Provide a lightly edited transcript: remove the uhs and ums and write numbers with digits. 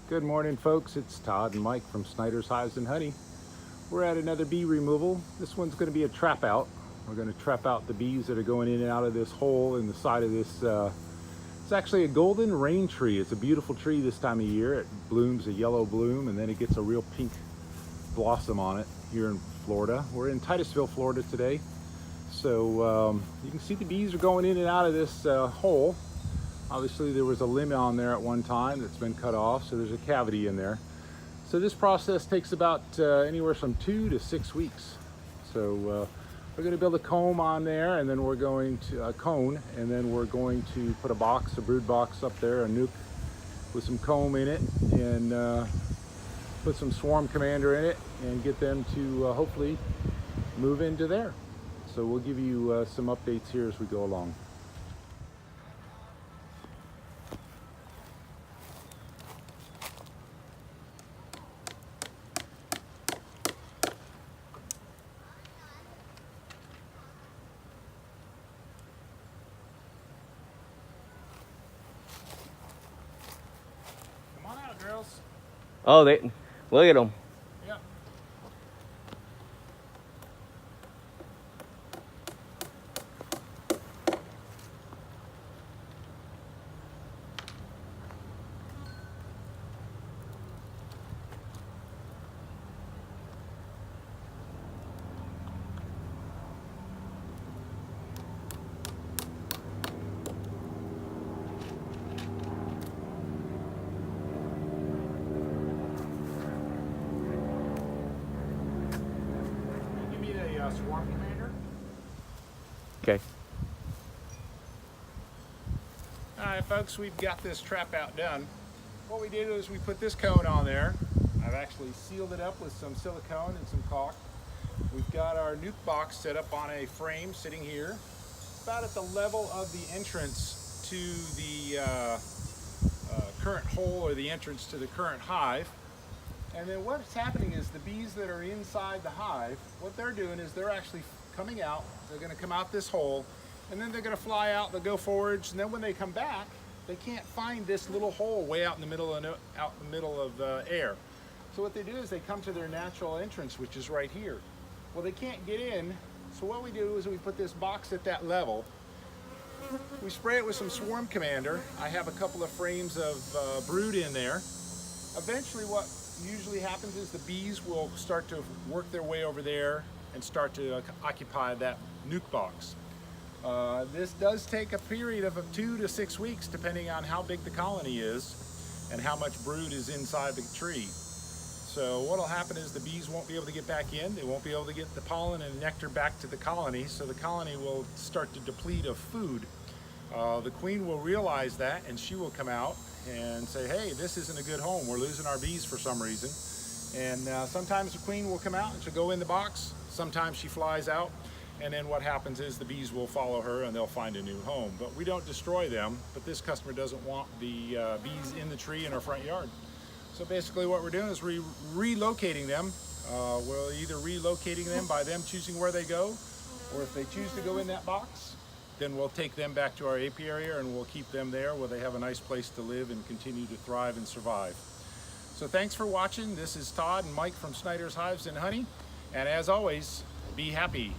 Good morning, folks. It's Todd and Mike from Snyder's Hives and Honey. We're at another bee removal. This one's going to be a trap out. We're going to trap out the bees that are going in and out of this hole in the side of this. It's actually a golden rain tree. It's a beautiful tree this time of year. It blooms a yellow bloom and then it gets a real pink blossom on it here in Florida. We're in Titusville, Florida today. So you can see the bees are going in and out of this hole. Obviously there was a limb on there at one time that's been cut off, so there's a cavity in there. So this process takes about anywhere from 2 to 6 weeks. So we're going to build a comb on there, and then we're going to a cone, and then we're going to put a box, a brood box up there, a nuke with some comb in it, and put some swarm commander in it, and get them to hopefully move into there. So we'll give you some updates here as we go along. Come on out, girls. Oh, look at them. Yep. Give me the swarm commander. Okay. All right, folks, we've got this trap out done. What we did is we put this cone on there. I've actually sealed it up with some silicone and some caulk. We've got our nuke box set up on a frame sitting here, about at the level of the entrance to the current hole, or the entrance to the current hive. And then what's happening is the bees that are inside the hive, what they're doing is they're actually coming out. They're going to come out this hole, and then they're going to fly out. They'll go forwards, and then when they come back, they can't find this little hole way out in the middle of air. So what they do is they come to their natural entrance, which is right here. Well, they can't get in, so what we do is we put this box at that level. We spray it with some swarm commander. I have a couple of frames of brood in there. Eventually what usually happens is the bees will start to work their way over there and start to occupy that nuke box. This does take a period of 2 to 6 weeks depending on how big the colony is and how much brood is inside the tree. So what will happen is the bees won't be able to get back in. They won't be able to get the pollen and nectar back to the colony, so the colony will start to deplete of food. The queen will realize that, and she will come out and say, hey, this isn't a good home. We're losing our bees for some reason. And sometimes the queen will come out and she'll go in the box. Sometimes she flies out. And then what happens is the bees will follow her and they'll find a new home. But we don't destroy them, but this customer doesn't want the bees in the tree in our front yard. So basically what we're doing is relocating them. We're either relocating them by them choosing where they go, or if they choose to go in that box, then we'll take them back to our apiary and we'll keep them there where they have a nice place to live and continue to thrive and survive. So thanks for watching. This is Todd and Mike from Snyder's Hives and Honey. And as always, be happy.